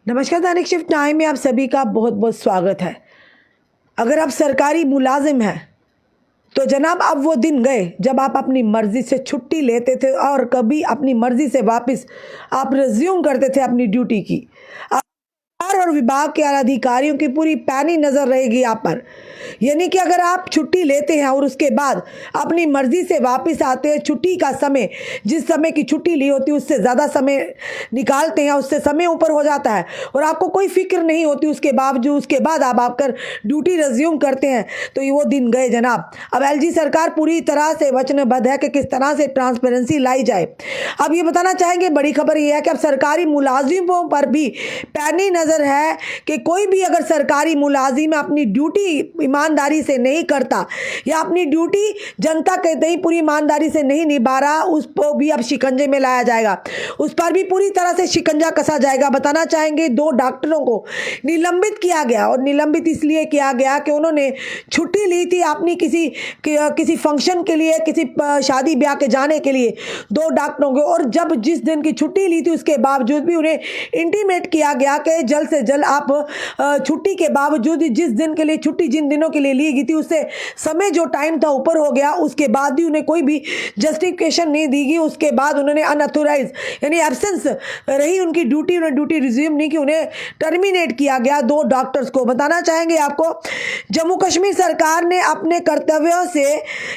नमस्कार, दैनिक shift time में आप सभी का बहुत बहुत स्वागत है। अगर आप सरकारी मुलाजिम हैं तो जनाब अब वो दिन गए जब आप अपनी मर्ज़ी से छुट्टी लेते थे और कभी अपनी मर्ज़ी से वापस आप रिज्यूम करते थे अपनी ड्यूटी की। और विभाग के अधिकारियों की पूरी पैनी नज़र रहेगी आप पर। यानी कि अगर आप छुट्टी लेते हैं और उसके बाद अपनी मर्ज़ी से वापस आते हैं, छुट्टी का समय जिस समय की छुट्टी ली होती है उससे ज़्यादा समय निकालते हैं, उससे समय ऊपर हो जाता है और आपको कोई फिक्र नहीं होती, उसके बावजूद उसके बाद आप आकर ड्यूटी रिज्यूम करते हैं, तो ये वो दिन गए जनाब। अब एलजी सरकार पूरी तरह से वचनबद्ध है कि किस तरह से ट्रांसपेरेंसी लाई जाए। अब ये बताना चाहेंगे, बड़ी खबर ये है कि अब सरकारी मुलाजिमों पर भी पैनी नज़र है कि कोई भी अगर सरकारी मुलाजिम अपनी ड्यूटी ईमानदारी से नहीं करता या अपनी ड्यूटी जनता के नहीं पूरी ईमानदारी से नहीं निभा रहा, उसको भी अब शिकंजे में लाया जाएगा, उस पर भी पूरी तरह से शिकंजा कसा जाएगा। बताना चाहेंगे 2 डॉक्टरों को निलंबित किया गया और निलंबित इसलिए किया गया कि उन्होंने छुट्टी ली थी अपनी किसी फंक्शन के लिए, किसी शादी ब्याह के जाने के लिए 2 डॉक्टरों को, और जब जिस दिन की छुट्टी ली थी उसके बावजूद भी उन्हें इंटीमेट किया गया कि जल्द से जल्द आप छुट्टी के बावजूद जिस दिन के लिए छुट्टी जिन दिनों के लिए ली गई थी उससे समय जो टाइम था ऊपर हो गया, उसके बाद भी उन्हें कोई भी जस्टिफिकेशन नहीं दी गई। उसके बाद उन्होंने अनऑथोराइज यानी एब्सेंस रही उनकी ड्यूटी, उन्हें ड्यूटी रिज्यूम नहीं की, उन्हें टर्मिनेट किया गया 2 डॉक्टर्स को। बताना चाहेंगे आपको, जम्मू कश्मीर सरकार ने अपने कर्तव्यों से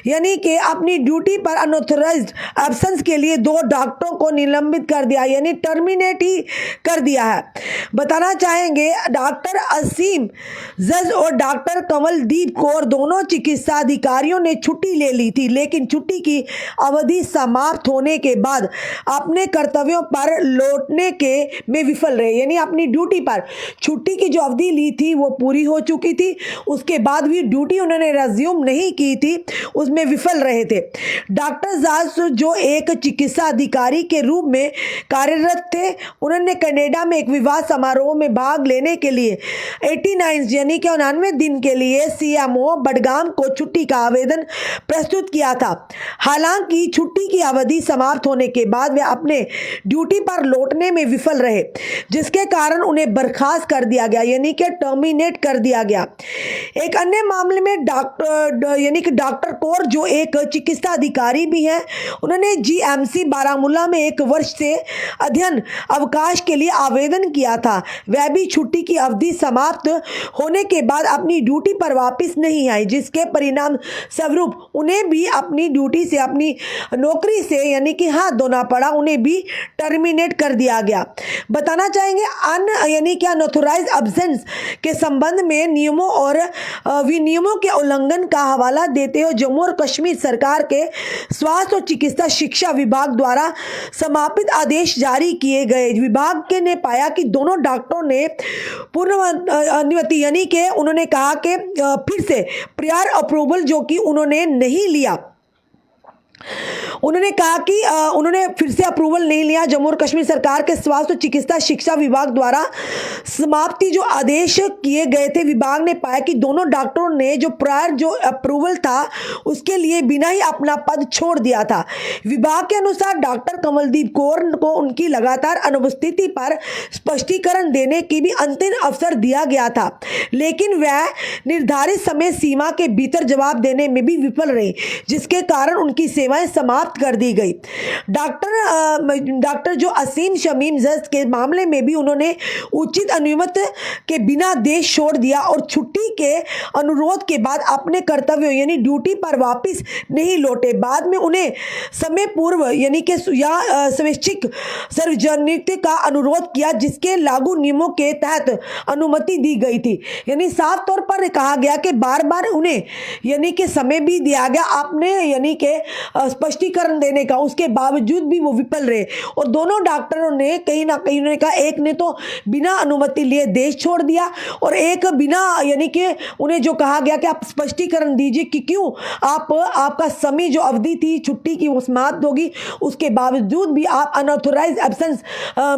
यानी कि अपनी ड्यूटी पर अनऑथोराइज्ड एब्सेंस के लिए 2 डॉक्टरों को निलंबित कर दिया, यानी टर्मिनेट ही कर दिया है। बताना चाहेंगे डॉक्टर असीम जज और डॉक्टर कमलदीप कौर दोनों चिकित्सा अधिकारियों ने छुट्टी ले ली थी, लेकिन छुट्टी की अवधि समाप्त होने के बाद अपने कर्तव्यों पर लौटने के में विफल रहे। यानी अपनी ड्यूटी पर छुट्टी की जो अवधि ली थी वो पूरी हो चुकी थी, उसके बाद भी ड्यूटी उन्होंने रिज्यूम नहीं की थी, उसमें विफल रहे थे। डॉक्टर जज जो एक चिकित्सा अधिकारी के रूप में कार्यरत थे, उन्होंने कनाडा में एक विवाह समारोह में भाग लेने के लिए 89 यानी कि 99 दिन के लिए सीएमओ बडगाम को छुट्टी का आवेदन प्रस्तुत किया था। हालांकि छुट्टी की अवधि समाप्त होने के बाद वे अपने ड्यूटी पर लौटने में विफल रहे, जिसके कारण उन्हें बर्खास्त कर दिया गया, यानी कि टर्मिनेट कर दिया गया। एक अन्य मामले में डॉक्टर कौर जो एक चिकित्सा अधिकारी भी हैं, उन्होंने जीएमसी बारामूला में 1 वर्ष से अध्ययन अवकाश के लिए आवेदन किया था। वह भी छुट्टी की अवधि समाप्त होने के बाद अपनी ड्यूटी पर वापस नहीं आई, जिसके परिणाम स्वरूप उन्हें भी अपनी ड्यूटी से अपनी नौकरी से यानी कि हाथ धोना पड़ा, उन्हें भी टर्मिनेट कर दिया गया। बताना चाहेंगे यानी कि अनऑथोराइज्ड एब्सेंस के संबंध में नियमों और विनियमों के उल्लंघन का हवाला देते हुए जम्मू और कश्मीर सरकार के स्वास्थ्य और चिकित्सा शिक्षा विभाग द्वारा समापित आदेश जारी किए गए। विभाग के ने पाया कि दोनों डॉक्टरों ने पूर्ण अनुमति यानी कि उन्होंने कहा कि फिर से प्रायर अप्रूवल जो कि उन्होंने नहीं लिया, उन्होंने कहा कि उन्होंने फिर से अप्रूवल नहीं लिया। जम्मू और कश्मीर सरकार के स्वास्थ्य और चिकित्सा शिक्षा विभाग द्वारा समाप्ति जो आदेश किए गए थे, विभाग ने पाया कि दोनों डॉक्टरों ने जो प्रायर जो अप्रूवल था उसके लिए बिना ही अपना पद छोड़ दिया था। विभाग के अनुसार डॉक्टर कमलदीप कौर को उनकी लगातार अनुपस्थिति पर स्पष्टीकरण देने की भी अंतिम अवसर दिया गया था, लेकिन वह निर्धारित समय सीमा के भीतर जवाब देने में भी विफल रहे, जिसके कारण उनकी सेवाएं समाप्त कर दी गई। डॉक्टर जो असीम शमीम जज के मामले में भी उन्होंने उचित अनुमति के बिना देश छोड़ दिया और छुट्टी के अनुरोध के बाद अपने कर्तव्यों यानी ड्यूटी पर वापस नहीं लौटे। बाद में उन्हें समय पूर्व यानी कि स्वैच्छिक सार्वजनिक का अनुरोध किया, जिसके लागू नियमों के तहत अनुमति दी गई थी। यानी साफ तौर पर कहा गया कि बार बार उन्हें यानी कि समय भी दिया गया आपने यानी कि स्पष्टीकरण देने का, उसके बावजूद भी वो विफल रहे और दोनों डॉक्टरों ने कहीं ना कहीं उन्होंने कहा, एक ने तो बिना अनुमति लिए देश छोड़ दिया और एक बिना यानी कि उन्हें जो कहा गया कि आप स्पष्टीकरण दीजिए कि क्यों आपका समय जो अवधि थी छुट्टी की वो समाप्त होगी, उसके बावजूद भी आप अनऑथोराइज्ड एब्सेंस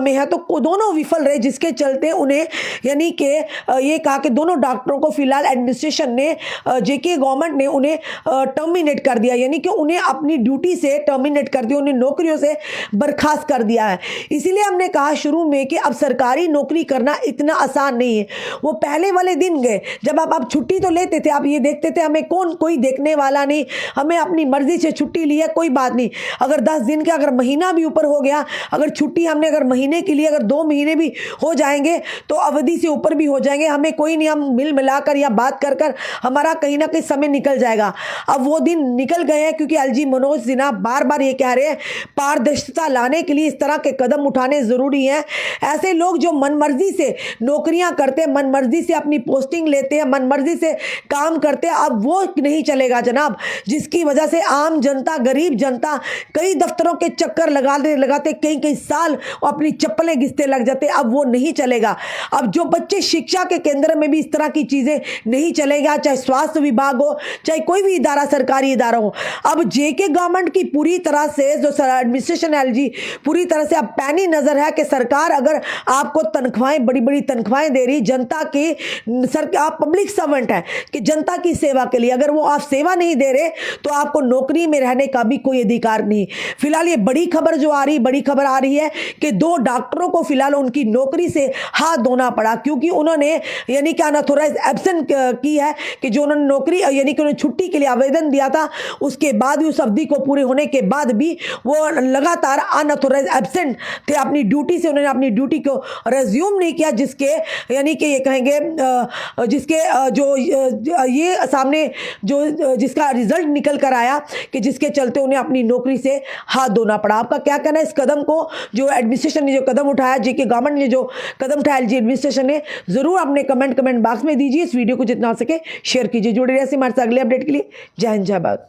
में है, तो दोनों विफल रहे, जिसके चलते उन्हें यानी कि ये कहा कि दोनों डॉक्टरों को फिलहाल एडमिनिस्ट्रेशन ने जेके गवर्नमेंट ने उन्हें टर्मिनेट कर दिया, यानी कि उन्हें अपनी अपनी ड्यूटी से टर्मिनेट कर दिया, उन्हें नौकरियों से बर्खास्त कर दिया है। इसीलिए हमने कहा शुरू में कि अब सरकारी नौकरी करना इतना आसान नहीं है। वो पहले वाले दिन गए जब आप छुट्टी तो लेते थे, आप ये देखते थे हमें कोई देखने वाला नहीं, हमें अपनी मर्जी से छुट्टी ली है, कोई बात नहीं। अगर 10 दिन का अगर महीना भी ऊपर हो गया, अगर छुट्टी हमने अगर महीने के लिए अगर 2 महीने भी हो जाएंगे तो अवधि से ऊपर भी हो जाएंगे, हमें कोई नहीं, हम मिल मिलाकर या बात कर कर हमारा कहीं ना कहीं समय निकल जाएगा। अब वो दिन निकल गए हैं, क्योंकि एलजी मनोज सिन्हा बार बार ये कह रहे हैं पारदर्शिता लाने के लिए इस तरह के कदम उठाने जरूरी हैं। ऐसे लोग जो मनमर्जी से नौकरियां करते हैं, मनमर्जी से अपनी पोस्टिंग लेते हैं, मनमर्जी से काम करते हैं, अब वो नहीं चलेगा जनाब, जिसकी वजह से आम जनता, गरीब जनता कई दफ्तरों के चक्कर लगाते कई साल अपनी चप्पलें घिसते लग जाते। अब वो नहीं चलेगा। अब जो बच्चे शिक्षा के केंद्र में भी इस तरह की चीजें नहीं चलेगा, चाहे स्वास्थ्य विभाग हो, चाहे कोई भी इदारा, सरकारी इदारा हो। अब जेके गवर्नमेंट की पूरी तरह से जो एडमिनिस्ट्रेशन एलजी पूरी तरह से अब पैनी नजर है कि सरकार अगर आपको तनख्वाहें, बड़ी बड़ी तनख्वाहें दे रही, जनता की आप पब्लिक सर्वेंट है कि जनता की सेवा के लिए, अगर वो आप सेवा नहीं दे रहे तो आपको नौकरी में रहने का भी कोई अधिकार नहीं। फिलहाल ये बड़ी खबर जो आ रही, बड़ी खबर आ रही है कि 2 डॉक्टरों को फिलहाल उनकी नौकरी से हाथ धोना पड़ा, क्योंकि उन्होंने यानी कि अनऑथोराइज एब्सेंट की है, कि जो उन्होंने नौकरी यानी कि उन्होंने छुट्टी के लिए आवेदन दिया था, उसके बाद भी, उस अवधि को पूरे होने के बाद भी वो लगातार अनऑथोराइज एब्सेंट थे अपनी ड्यूटी से, उन्होंने अपनी ड्यूटी को रेज्यूम नहीं किया, जिसके यानी कि ये कहेंगे जिसके जो ये सामने जो जिसका रिजल्ट निकल कर आया कि जिसके चलते उन्हें अपनी नौकरी से हाथ धोना पड़ा। आपका क्या कहना है इस कदम को, जो एडमिनिस्ट्रेशन ने जो कदम उठाया, जेके गवर्नमेंट ने जो कदम उठाया एलजी एडमिनिस्ट्रेशन ने, जरूर अपने कमेंट बॉक्स में दीजिए। इस वीडियो को जितना हो सके शेयर कीजिए। जुड़े रहिए हमारे साथ अगले अपडेट के लिए। जय हिंद, जय भारत।